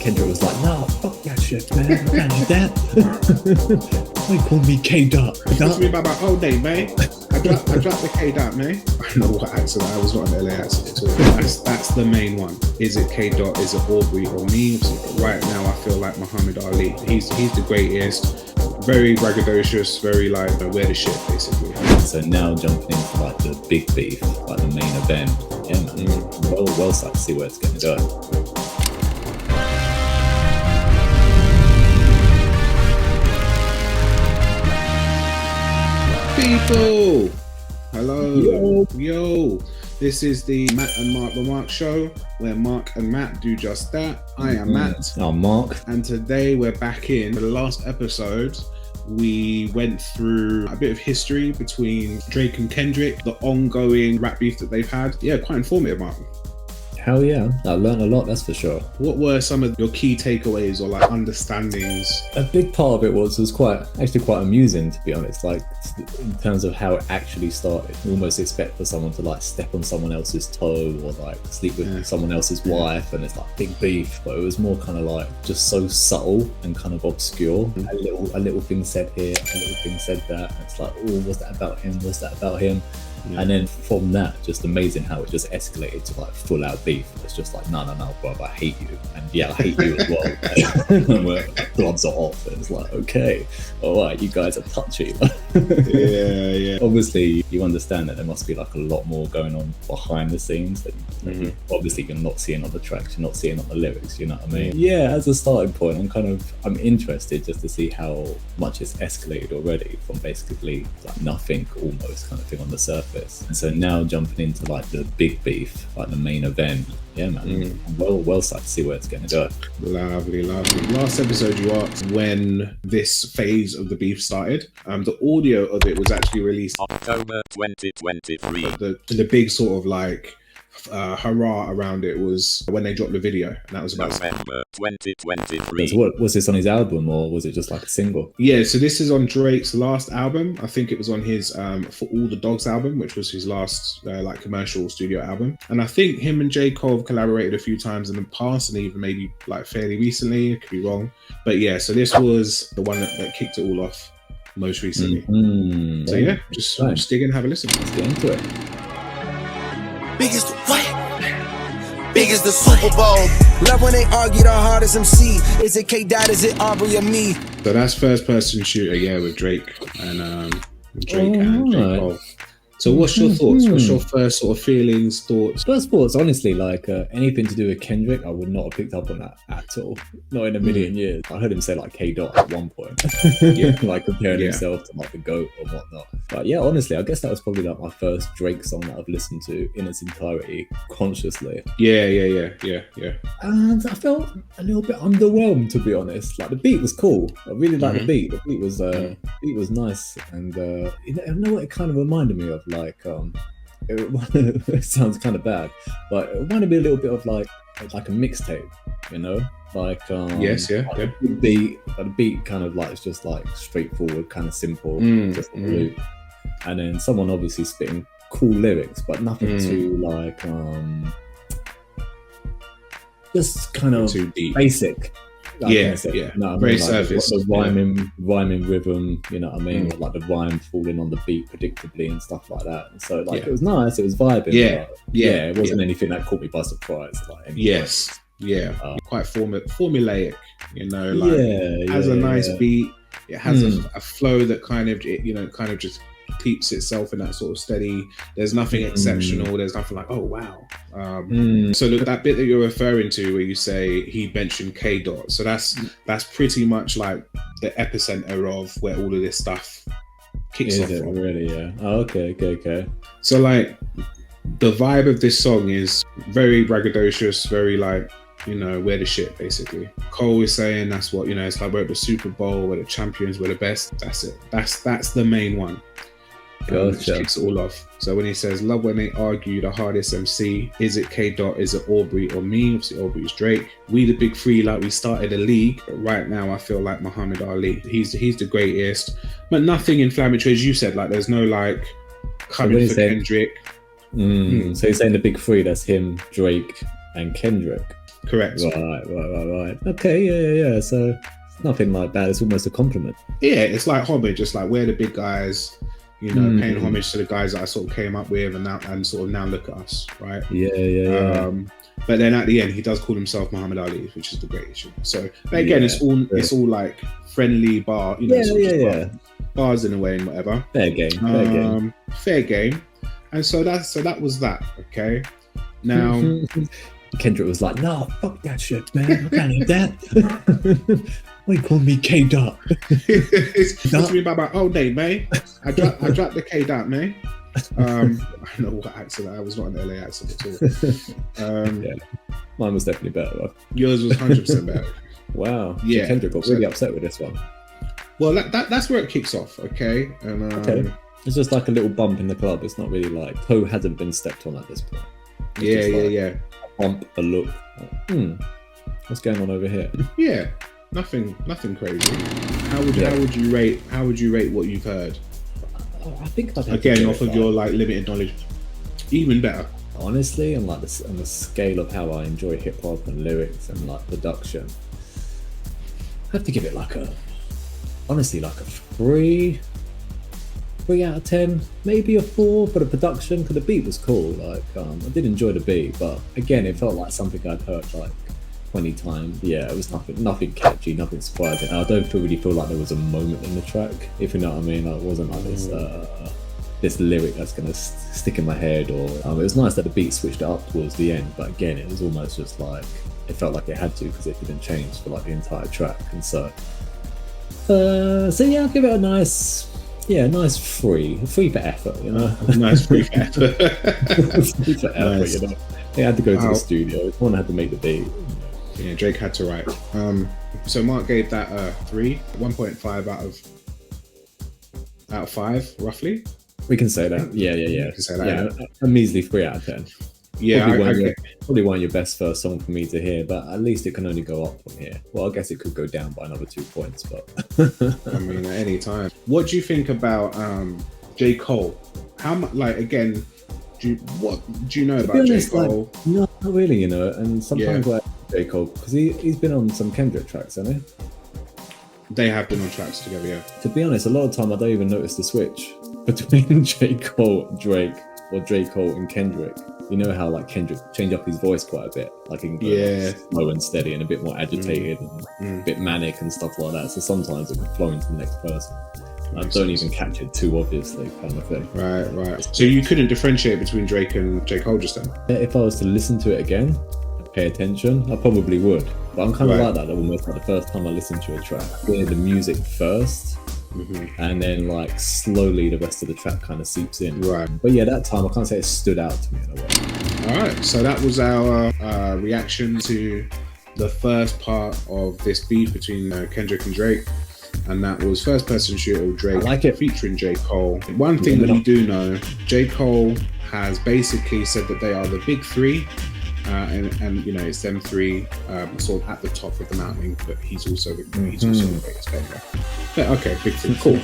Kendrick was like, "Nah, fuck that shit, man. I can't do that." They call me K-Dot. Talk to me about my old day, man. I dropped the K-Dot, man. I don't know what accent I was, not an LA accent at all. That's the main one. Is it K-Dot, is it Aubrey or me? Right now I feel like Muhammad Ali. He's the greatest. Very braggadocious, very like, we're the shit, basically. So now jumping into like the big beef, like the main event. Yeah, man. Well excited to see where it's going to go. People, hello, yo. This is the Matt and Marc Remark show, where Marc and Matt do just that. I am Matt. I'm Marc. And today we're back in. For the last episode, we went through a bit of history between Drake and Kendrick, the ongoing rap beef that they've had. Yeah, quite informative, Marc. Hell yeah, I learned a lot, that's for sure. What were some of your key takeaways or like understandings? A big part of it was quite amusing, to be honest, like in terms of how it actually started. You almost expect for someone to like step on someone else's toe or like sleep with someone else's wife, and it's like big beef, but it was more kind of like just so subtle and kind of obscure. A little thing said here, a little thing said that, and it's like, oh, was that about him? Was that about him? Yeah. And then from that, just amazing how it just escalated to like full out beef. It's just like, no, bro, I hate you. And yeah, I hate you as well. And we're gloves are off. And it's like, okay, all right, you guys are touchy. Yeah. Obviously, you understand that there must be like a lot more going on behind the scenes that obviously you're not seeing on the tracks, you're not seeing on the lyrics, you know what I mean? Yeah, as a starting point, I'm interested just to see how much it's escalated already from basically like nothing almost kind of thing on the surface. And so now jumping into like the big beef, like the main event. Yeah, man. Well excited to see where it's going to go. Lovely. Last episode you asked when this phase of the beef started. The audio of it was actually released October 2023. The big sort of like hurrah around it was when they dropped the video, and that was about November 2023. So what was this on his album, or was it just like a single? Yeah, so this is on Drake's last album. I think it was on his For All the Dogs album, which was his last like commercial studio album. And I think him and J. Cole have collaborated a few times in the past, and even maybe like fairly recently. I could be wrong, but yeah. So this was the one that kicked it all off most recently. So yeah, just dig in, have a listen. Let's get into it. Big as the what? Big as the Super Bowl. Love when they argue the hardest MC. Is it K-Dot, is it Aubrey or me? So that's first person shooter, yeah, with Drake and J. Cole. So what's your thoughts? What's your first sort of feelings, thoughts? First thoughts, honestly, like anything to do with Kendrick, I would not have picked up on that at all. Not in a million years. I heard him say like K-Dot at one point. Like comparing himself to like the GOAT or whatnot. But yeah, honestly, I guess that was probably like my first Drake song that I've listened to in its entirety consciously. Yeah. And I felt a little bit underwhelmed, to be honest. Like the beat was cool. I really liked the beat. The beat was nice, and you know what it kind of reminded me of? Like it sounds kind of bad, but it reminded me a little bit of like a mixtape, you know, like the beat kind of like it's just like straightforward, kind of simple, just a loop, and then someone obviously spitting cool lyrics, but nothing too like just kind of too deep. Basic. Very Like, surface. the rhyming rhythm, you know what I mean? Like the rhyme falling on the beat predictably and stuff like that. And so like it was nice, it was vibing. It wasn't anything that caught me by surprise. Like quite formulaic, you know, like it has a nice beat. It has a flow that kind of just keeps itself in that sort of steady. There's nothing exceptional. There's nothing like, oh wow. So that bit that you're referring to where you say he mentioned K-Dot, so that's pretty much like the epicenter of where all of this stuff kicks off from. Really? Yeah. Oh, okay. So like the vibe of this song is very braggadocious, very like, you know, we're the shit, basically. Cole is saying that's what, you know, it's like we're at the Super Bowl, we're the champions, we're the best. That's it. That's the main one. Which kicks it all off. So when he says, love when they argue the hardest MC, is it K-Dot, is it Aubrey or me? Obviously Aubrey's Drake. We the big three, like we started a league, but right now I feel like Muhammad Ali. He's the greatest, but nothing inflammatory, as you said, like there's no like coming for Kendrick. So you're saying the big three, that's him, Drake and Kendrick. Correct. Right. Okay, yeah. So it's nothing like that. It's almost a compliment. Yeah, it's like homage. It's like we're the big guys, you know, paying homage to the guys that I sort of came up with, and now look at us, right? Yeah. But then at the end, he does call himself Muhammad Ali, which is the greatest. You know? So but again, it's all like friendly bar, you know, bars in a way and whatever. Fair game. And so that was that. Okay. Now Kendrick was like, "No, fuck that shit, man. I can't eat that." Why you call me K Dot? It's me about my old name, man. I dropped the K Dot, man. I don't know what accent I was, not an LA accent at all. Mine was definitely better though. Yours was 100% better. Wow. Yeah. So Kendrick got really upset with this one. Well, that's where it kicks off, okay? And okay. It's just like a little bump in the club. It's not really like toe hasn't been stepped on at this point. It's yeah. A bump, a look. What's going on over here? Yeah. Nothing crazy. How would you rate what you've heard? I think again off of your like limited knowledge, even better. Honestly, on like on the scale of how I enjoy hip hop and lyrics and like production, I have to give it like a 3 out of 10, maybe a 4 for the production, because the beat was cool. Like I did enjoy the beat, but again, it felt like something I'd heard like 20 times. Yeah, it was nothing catchy, nothing surprising. And I don't really feel like there was a moment in the track, if you know what I mean. Like, it wasn't like this lyric that's gonna stick in my head, or it was nice that the beat switched it up towards the end, but again, it was almost just like it felt like it had to, because it didn't change for like the entire track. And so yeah, I'll give it a nice 3 for effort, you know. Nice 3 for effort. 3 for effort, nice. You know. They had to go to the studio. One had to make the beat. Yeah, Drake had to write. So Mark gave that 3, 1.5 out of 5, roughly. We can say that. Yeah. We can say that. Yeah, a measly 3 out of 10. Yeah, probably one of your best first song for me to hear, but at least it can only go up from here. Well, I guess it could go down by another 2 points, but I mean, at any time. What do you think about J. Cole? How much? Like, again, what do you know about J. Cole? Like, no, not really, you know. And sometimes like J. Cole, because he's been on some Kendrick tracks, hasn't he? They have been on tracks together, yeah. To be honest, a lot of time I don't even notice the switch between J. Cole, Drake, or J. Cole and Kendrick. You know how like Kendrick changed up his voice quite a bit, like he can go slow and steady and a bit more agitated and a bit manic and stuff like that. So sometimes it can flow into the next person. I don't even catch it too obviously, kind of thing. Right. So you couldn't differentiate between Drake and J. Cole just then? If I was to listen to it again, pay attention, I probably would. But I'm kind of like that almost, like the first time I listen to a track, hear the music first, and then like slowly the rest of the track kind of seeps in. Right. But yeah, that time I can't say it stood out to me in a way. All right, so that was our reaction to the first part of this beef between Kendrick and Drake, and that was First Person Shooter with Drake, I like it, featuring J. Cole. One thing that we do know, J. Cole has basically said that they are the big 3. And you know, it's them 3 sort of at the top of the mountain, but he's also the greatest member. But okay, big 3, cool.